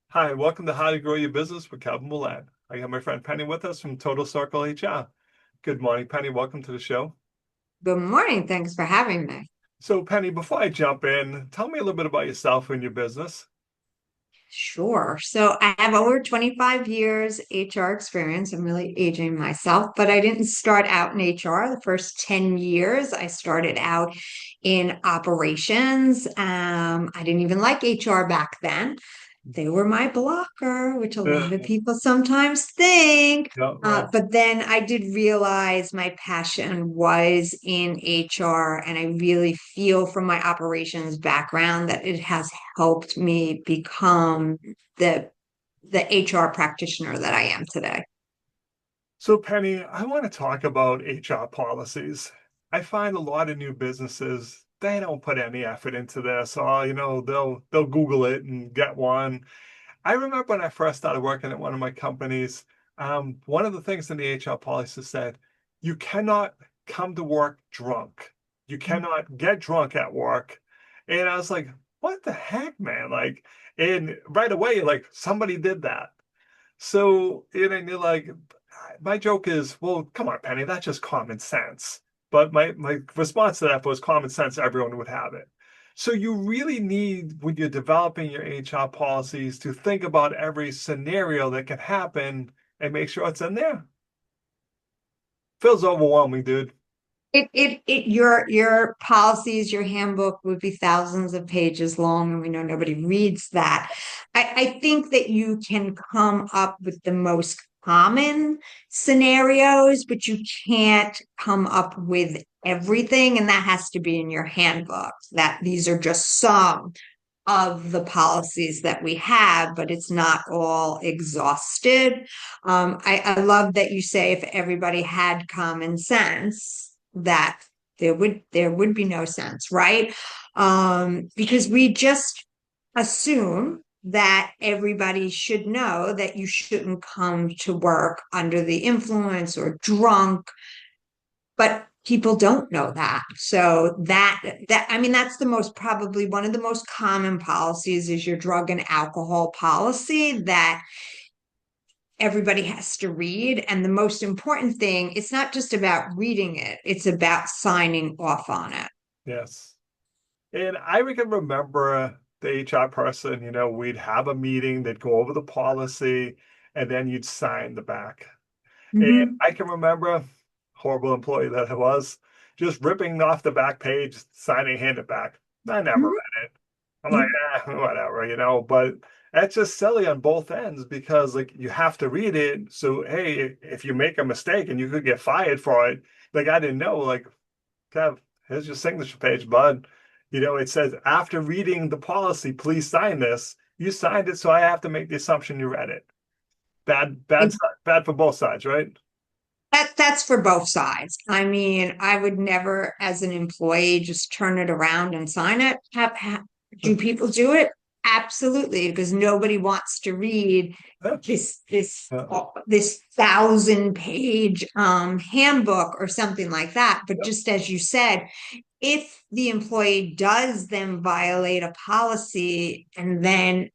Hi, welcome to How to Grow Your Business with Kevin Willett. I got my friend Penny with us from Total Circle HR. Good morning, Penny. Welcome to the show. Good morning. Thanks for having me. So, Penny, before I jump in, tell me a little bit about yourself and your business. Sure. So I have over 25 years HR experience. I'm really aging myself, but I didn't start out in HR. The first 10 years, I started out in operations. I didn't even like HR back then. They were my blocker, which a lot of Yeah, people sometimes think. right. But then I did realize my passion was in HR, and I really feel from my operations background that it has helped me become the the HR practitioner that I am today. So, Penny, I want to talk about HR policies. I find a lot of new businesses, they don't put any effort into this, or they'll Google it and get one. I remember when I first started working at one of my companies, one of the things in the HR policy said, you cannot come to work drunk. You cannot get drunk at work. And I was like, what the heck, man? Like, and right away, like somebody did that. So, and you're like, my joke is, well, come on, Penny, that's just common sense. But my response to that was common sense, everyone would have it. So you really need, when you're developing your HR policies, to think about every scenario that can happen and make sure it's in there. Feels overwhelming, dude. Your policies, your handbook would be thousands of pages long, and we know nobody reads that. I think that you can come up with the most common scenarios, but you can't come up with everything, and that has to be in your handbook. That these are just some of the policies that we have, but it's not all exhausted. I love that you say if everybody had common sense, that there would be no sense, right? Because we just assume that everybody should know that you shouldn't come to work under the influence or drunk, but people don't know that. So that I mean that's the most probably one of the most common policies is your drug and alcohol policy that everybody has to read. And the most important thing, it's not just about reading it, it's about signing off on it. Yes. And I can remember the HR person, we'd have a meeting, they'd go over the policy, and then you'd sign the back. And Mhm. I can remember, horrible employee that I was, just ripping off the back page, signing, hand it back. I never Mhm. read it. I'm like, whatever, but that's just silly on both ends because like you have to read it. So hey, if you make a mistake and you could get fired for it, like I didn't know, like, Kev, here's your signature page, bud. It says after reading the policy, please sign this. You signed it, so I have to make the assumption you read it. Bad, bad, bad for both sides, right? That's for both sides. I mean, I would never, as an employee, just turn it around and sign it. Do people do it? Absolutely, because nobody wants to read Yeah, yeah, this 1,000 page handbook or something like that. But yeah. just as you said, if the employee does then violate a policy and then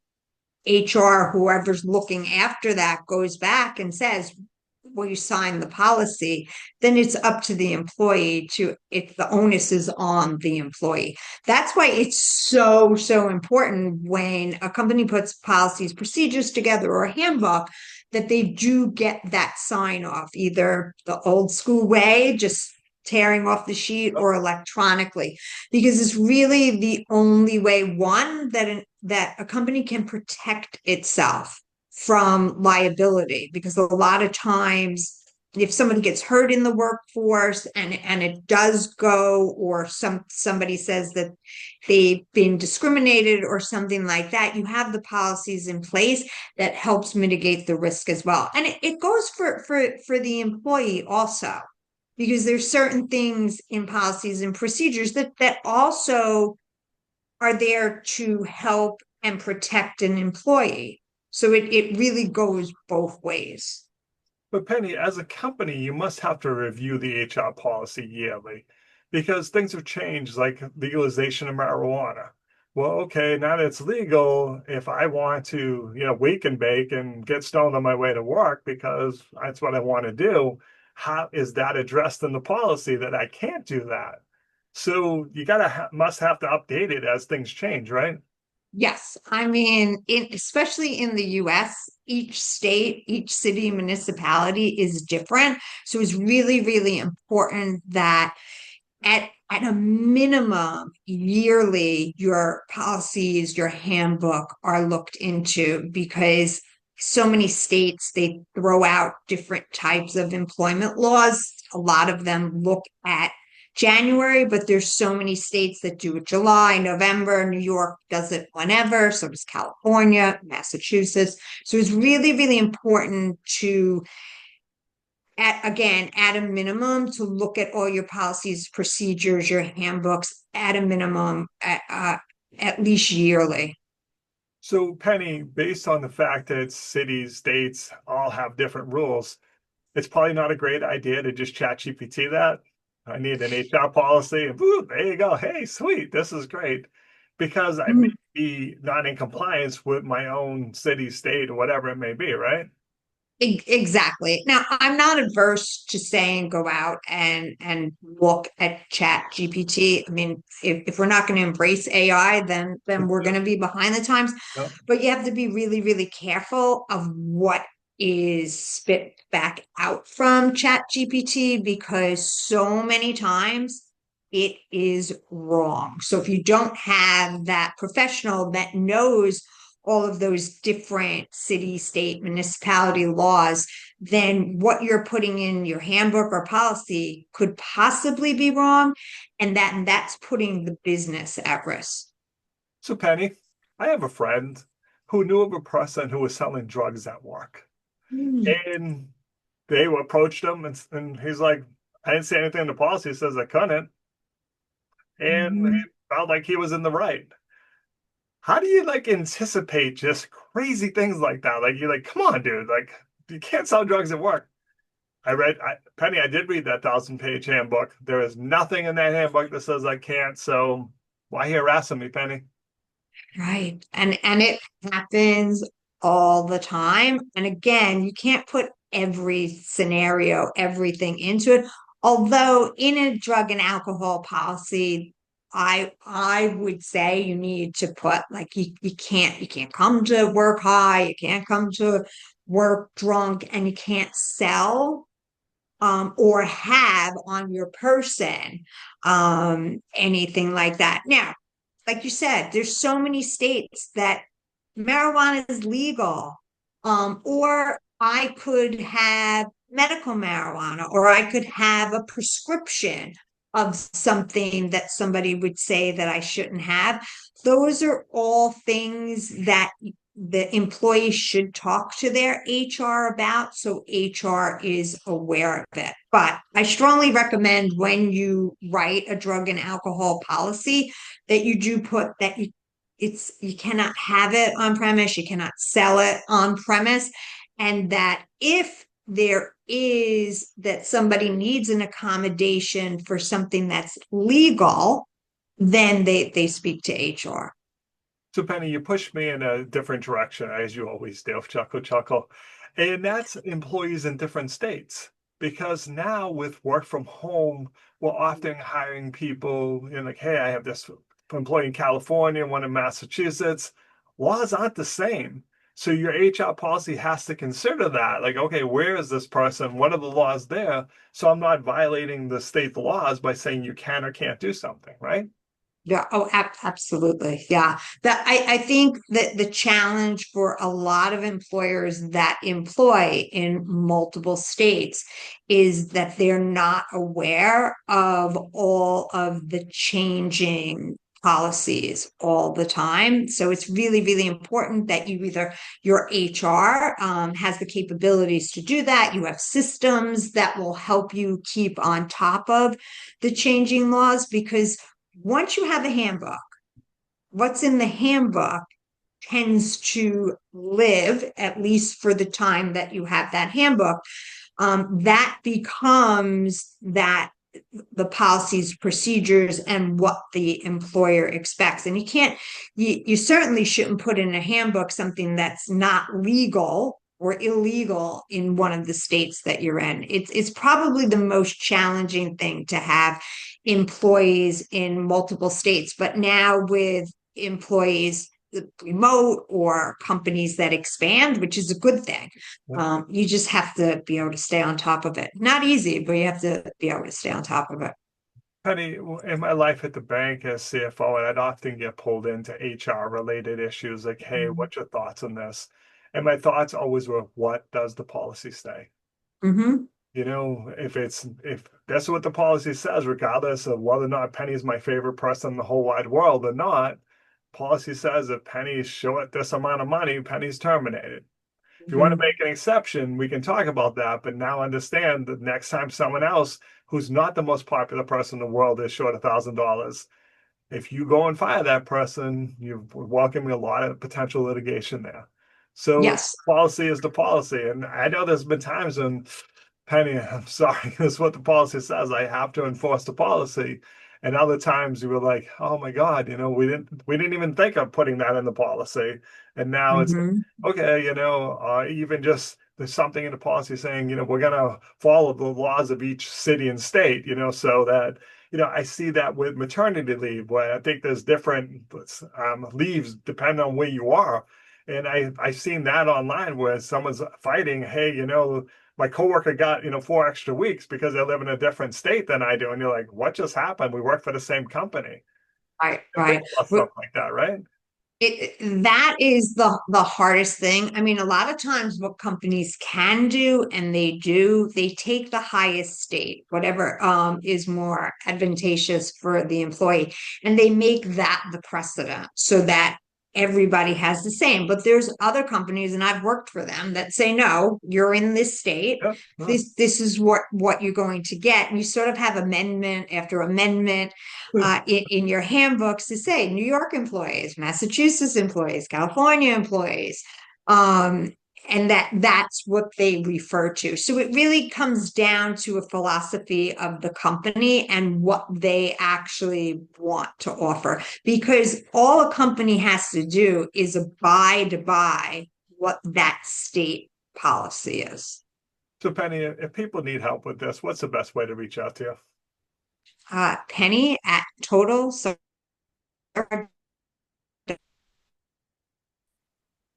HR, whoever's looking after that, goes back and says, well, you signed the policy, then it's up to the employee to, if the onus is on the employee. That's why it's so important when a company puts policies, procedures together or a handbook that they do get that sign off, either the old school way, just tearing off the sheet, or electronically, because it's really the only way, one, that a company can protect itself from liability, because a lot of times if somebody gets hurt in the workforce and it does go, or somebody says that they've been discriminated or something like that, you have the policies in place that helps mitigate the risk as well. And it goes for the employee also, because there's certain things in policies and procedures that also are there to help and protect an employee. So it really goes both ways. But Penny, as a company, you must have to review the HR policy yearly because things have changed, like legalization of marijuana. well, okay, now that it's legal, if I want to, wake and bake and get stoned on my way to work because that's what I want to do, how is that addressed in the policy that I can't do that? So you must have to update it as things change, right? Yes, I mean, especially in the US, each state, each city, municipality is different. So it's really, really important that at a minimum yearly, your policies, your handbook are looked into because so many states they throw out different types of employment laws. A lot of them look at January, but there's so many states that do it July, November. New York does it whenever, so does California, Massachusetts. So it's really, really important to at a minimum to look at all your policies, procedures, your handbooks at a minimum at least yearly. So, Penny, based on the fact that cities, states all have different rules, it's probably not a great idea to just chat GPT that. I need an HR policy, and boom, there you go. Hey, sweet, this is great. Because I may be not in compliance with my own city, state, or whatever it may be, right? Exactly. Now, I'm not adverse to saying go out and look at Chat GPT. I mean, if we're not going to embrace AI, then we're going to be behind the times. Yep. But you have to be really, really careful of what is spit back out from Chat GPT because so many times it is wrong. So if you don't have that professional that knows all of those different city, state, municipality laws, then what you're putting in your handbook or policy could possibly be wrong. And that's putting the business at risk. So, Penny, I have a friend who knew of a person who was selling drugs at work. Hmm. And they approached him, and he's like, I didn't see anything in the policy that says I couldn't. And he Mhm. felt like he was in the right. How do you like anticipate just crazy things like that? Like you're like, come on, dude, like you can't sell drugs at work. Penny, I did read that 1,000-page handbook. There is nothing in that handbook that says I can't. So why harassing me, Penny? Right. And it happens all the time. And again, you can't put every scenario, everything into it. Although in a drug and alcohol policy, I would say you need to put like you can't come to work high, you can't come to work drunk, and you can't sell or have on your person anything like that. Now, like you said, there's so many states that marijuana is legal. Or I could have medical marijuana, or I could have a prescription of something that somebody would say that I shouldn't have. Those are all things that the employee should talk to their HR about so HR is aware of it. But I strongly recommend when you write a drug and alcohol policy that you do put that you cannot have it on premise, you cannot sell it on premise, and that if there is that somebody needs an accommodation for something that's legal, then they speak to HR. So, Penny, you pushed me in a different direction, as you always do. Chuckle, chuckle. And that's employees in different states. Because now with work from home, we're often hiring people in like, hey, I have this employee in California, one in Massachusetts. Laws aren't the same. So your HR policy has to consider that. Like, okay, where is this person? What are the laws there? So I'm not violating the state laws by saying you can or can't do something, right? Yeah, oh, absolutely. Yeah. I think that the challenge for a lot of employers that employ in multiple states is that they're not aware of all of the changing policies all the time. So it's really, really important that your HR has the capabilities to do that. You have systems that will help you keep on top of the changing laws because once you have a handbook, what's in the handbook tends to live, at least for the time that you have that handbook. That becomes the policies, procedures, and what the employer expects. And you certainly shouldn't put in a handbook something that's not legal or illegal in one of the states that you're in. It's probably the most challenging thing to have employees in multiple states. But now with employees remote or companies that expand, which is a good thing. You just have to be able to stay on top of it. Not easy, but you have to be able to stay on top of it. Penny, in my life at the bank as CFO, and I'd often get pulled into HR related issues like, hey, Mm-hmm. what's your thoughts on this? And my thoughts always were, what does the policy say? Mm-hmm. If that's what the policy says, regardless of whether or not Penny's my favorite person in the whole wide world or not, policy says if Penny's short this amount of money, Penny's terminated. If you want to Mm-hmm. make an exception, we can talk about that, but now understand that next time someone else who's not the most popular person in the world is short $1,000, if you go and fire that person, you're welcoming a lot of potential litigation there. So Yes. policy is the policy. And I know there's been times when, Penny, I'm sorry, this is what the policy says. I have to enforce the policy. And other times you were like, oh my God, we didn't even think of putting that in the policy. And now it's Mm-hmm. okay, even just there's something in the policy saying, we're gonna follow the laws of each city and state, so that I see that with maternity leave, where I think there's different leaves depending on where you are. And I've seen that online where someone's fighting, hey, my coworker got, 4 extra weeks because they live in a different state than I do. And you're like, what just happened? We work for the same company. Right, And think right. about stuff like that, right? That is the hardest thing. I mean, a lot of times what companies can do, and they do, they take the highest state, whatever is more advantageous for the employee, and they make that the precedent so that everybody has the same. But there's other companies, and I've worked for them, that say, no, you're in this state. Yeah. Yeah. This is what you're going to get. And you sort of have amendment after amendment in your handbooks to say New York employees, Massachusetts employees, California employees, um, and that's what they refer to. So it really comes down to a philosophy of the company and what they actually want to offer, because all a company has to do is abide by what that state policy is. So, Penny, if people need help with this, what's the best way to reach out to you? Penny at Total. So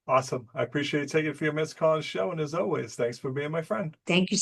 Awesome. I appreciate you taking a few minutes calling the show. And as always, thanks for being my friend. thank you